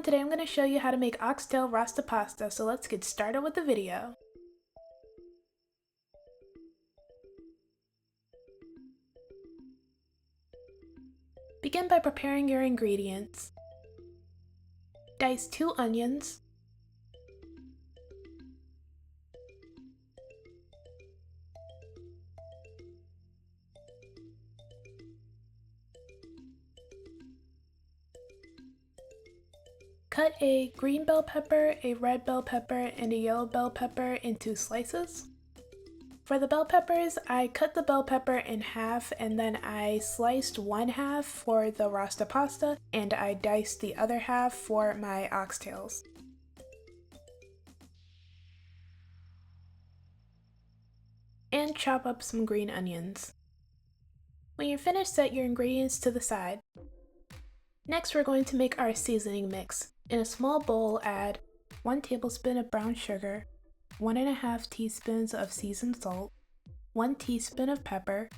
everyone, today I'm going to show you how to make Oxtail Rasta Pasta, so let's get started with the video. Begin by preparing your ingredients. Dice 2 onions, cut a green bell pepper, a red bell pepper, and a yellow bell pepper into slices. For the bell peppers, I cut the bell pepper in half and then I sliced one half for the Rasta Pasta and I diced the other half for my oxtails. And chop up some green onions. When you're finished, set your ingredients to the side. Next, we're going to make our seasoning mix. In a small bowl, add 1 tablespoon of brown sugar, 1.5 teaspoons of seasoned salt, 1 teaspoon of pepper,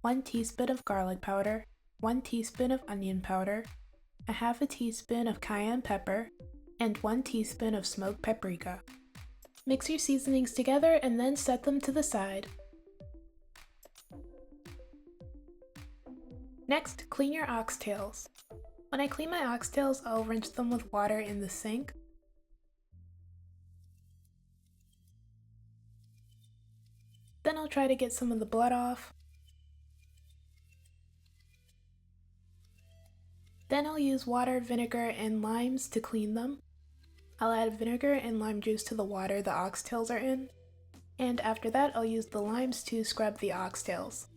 1 teaspoon of garlic powder, 1 teaspoon of onion powder, 1/2 teaspoon of cayenne pepper, and 1 teaspoon of smoked paprika. Mix your seasonings together and then set them to the side. Next, clean your oxtails. When I clean my oxtails, I'll rinse them with water in the sink. Then I'll try to get some of the blood off. Then I'll use water, vinegar, and limes to clean them. I'll add vinegar and lime juice to the water the oxtails are in. And after that, I'll use the limes to scrub the oxtails.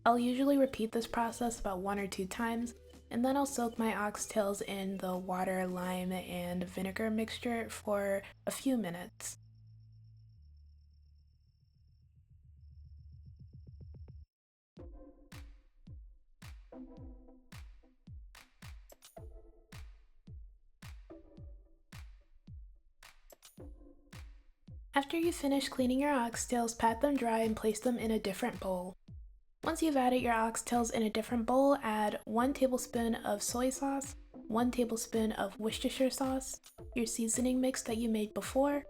I'll usually repeat this process about 1 or 2 times, and then I'll soak my oxtails in the water, lime, and vinegar mixture for a few minutes. After you finish cleaning your oxtails, pat them dry and place them in a different bowl. Once you've added your oxtails in a different bowl, add 1 tablespoon of soy sauce, 1 tablespoon of Worcestershire sauce, your seasoning mix that you made before,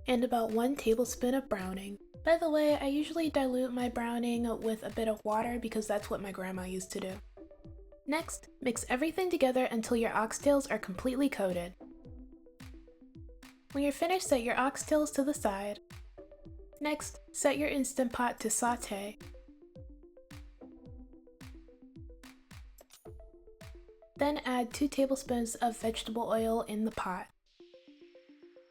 and about 1 tablespoon of browning. By the way, I usually dilute my browning with a bit of water because that's what my grandma used to do. Next, mix everything together until your oxtails are completely coated. When you're finished, set your oxtails to the side. Next, set your Instant Pot to saute. Then add 2 tablespoons of vegetable oil in the pot.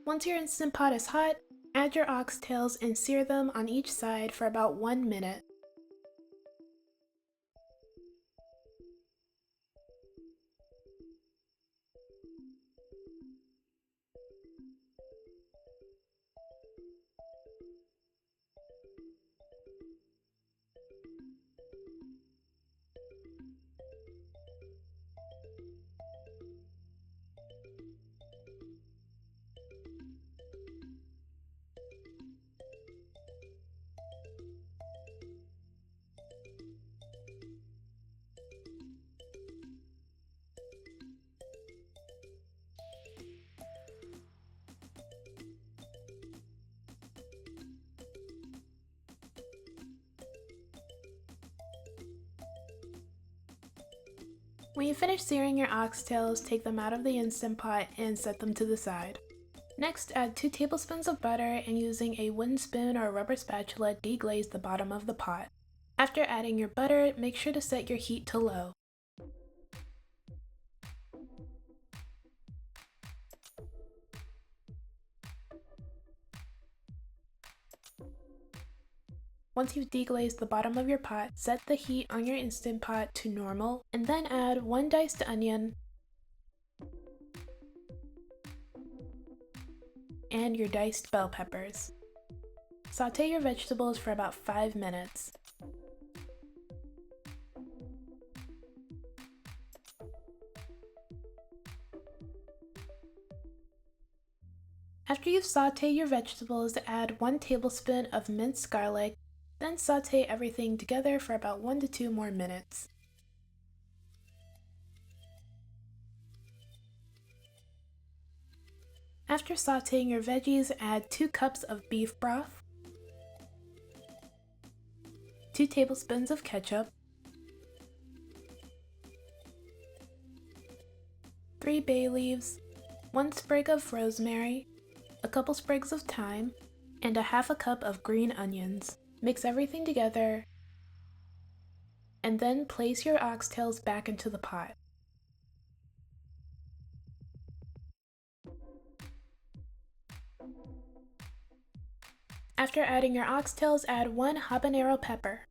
Once your Instant Pot is hot, add your oxtails and sear them on each side for about 1 minute. When you finish searing your oxtails, take them out of the Instant Pot and set them to the side. Next, add 2 tablespoons of butter and using a wooden spoon or a rubber spatula, deglaze the bottom of the pot. After adding your butter, make sure to set your heat to low. Once you've deglazed the bottom of your pot, set the heat on your Instant Pot to normal, and then add 1 diced onion and your diced bell peppers. Saute your vegetables for about 5 minutes. After you've sauteed your vegetables, add 1 tablespoon of minced garlic Then saute everything together for about 1 to 2 more minutes. After sauteing your veggies, add 2 cups of beef broth, 2 tablespoons of ketchup, 3 bay leaves, 1 sprig of rosemary, a couple sprigs of thyme, and a half a cup of green onions. Mix everything together and then place your oxtails back into the pot. After adding your oxtails, add 1 habanero pepper.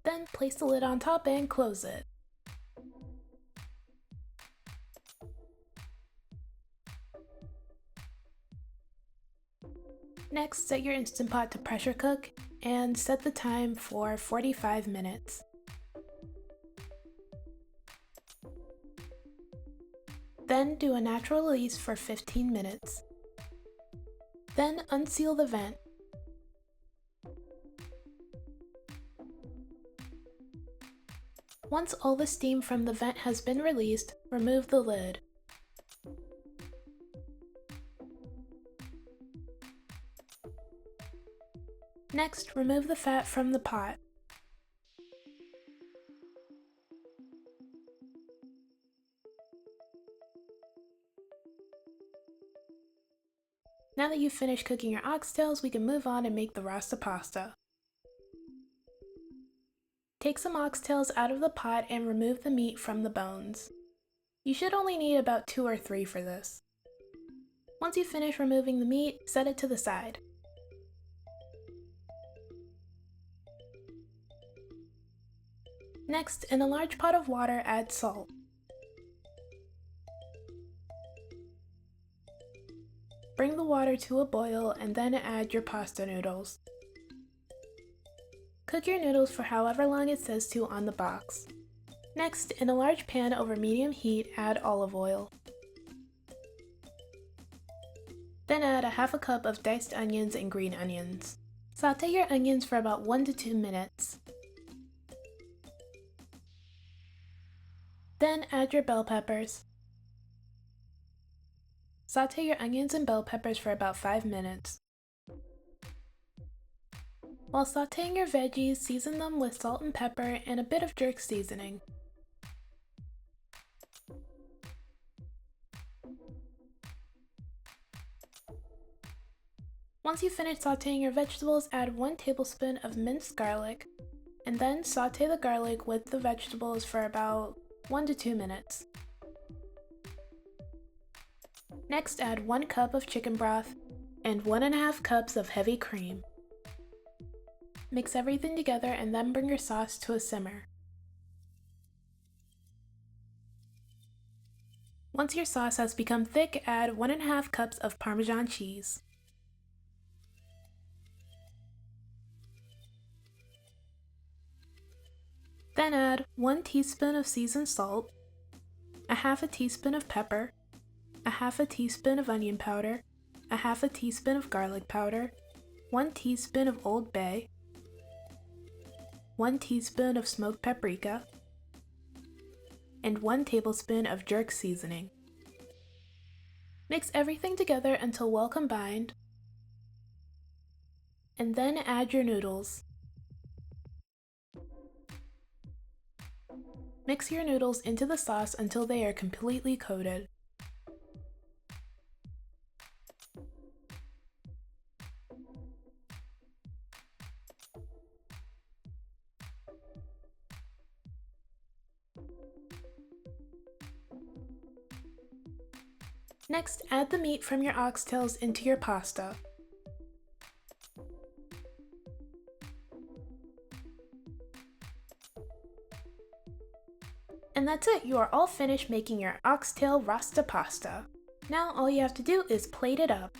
Then place the lid on top and close it. Next, set your Instant Pot to pressure cook and set the time for 45 minutes. Then do a natural release for 15 minutes. Then unseal the vent. Once all the steam from the vent has been released, remove the lid. Next, remove the fat from the pot. Now that you've finished cooking your oxtails, we can move on and make the Rasta Pasta. Take some oxtails out of the pot and remove the meat from the bones. You should only need about 2 or 3 for this. Once you finish removing the meat, set it to the side. Next, in a large pot of water, add salt. Bring the water to a boil and then add your pasta noodles. Cook your noodles for however long it says to on the box. Next, in a large pan over medium heat, add olive oil. Then add a half a cup of diced onions and green onions. Saute your onions for about 1 to 2 minutes. Then add your bell peppers. Saute your onions and bell peppers for about 5 minutes. While sauteing your veggies, season them with salt and pepper and a bit of jerk seasoning. Once you finish sauteing your vegetables, add 1 tablespoon of minced garlic, and then saute the garlic with the vegetables for about 1 to 2 minutes. Next, add 1 cup of chicken broth and 1.5 cups of heavy cream. Mix everything together and then bring your sauce to a simmer. Once your sauce has become thick, add 1.5 cups of Parmesan cheese. Then add 1 teaspoon of seasoned salt, a half a teaspoon of pepper, a half a teaspoon of onion powder, a half a teaspoon of garlic powder, 1 teaspoon of Old Bay, 1 teaspoon of smoked paprika, and 1 tablespoon of jerk seasoning. Mix everything together until well combined, and then add your noodles. Mix your noodles into the sauce until they are completely coated. Next, add the meat from your oxtails into your pasta. And that's it, you are all finished making your Oxtail Rasta Pasta. Now all you have to do is plate it up.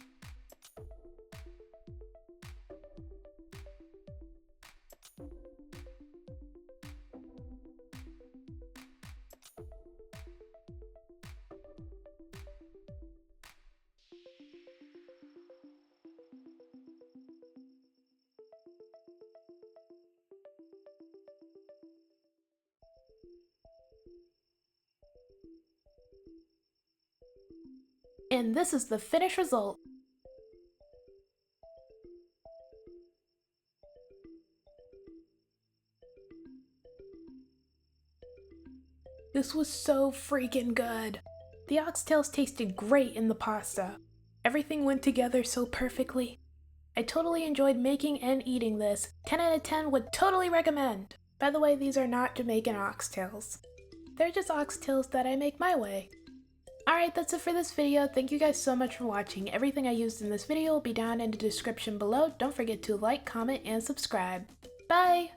And this is the finished result. This was so freaking good. The oxtails tasted great in the pasta. Everything went together so perfectly. I totally enjoyed making and eating this. 10 out of 10 would totally recommend. By the way, these are not Jamaican oxtails. They're just oxtails that I make my way. Alright, that's it for this video. Thank you guys so much for watching. Everything I used in this video will be down in the description below. Don't forget to like, comment, and subscribe. Bye!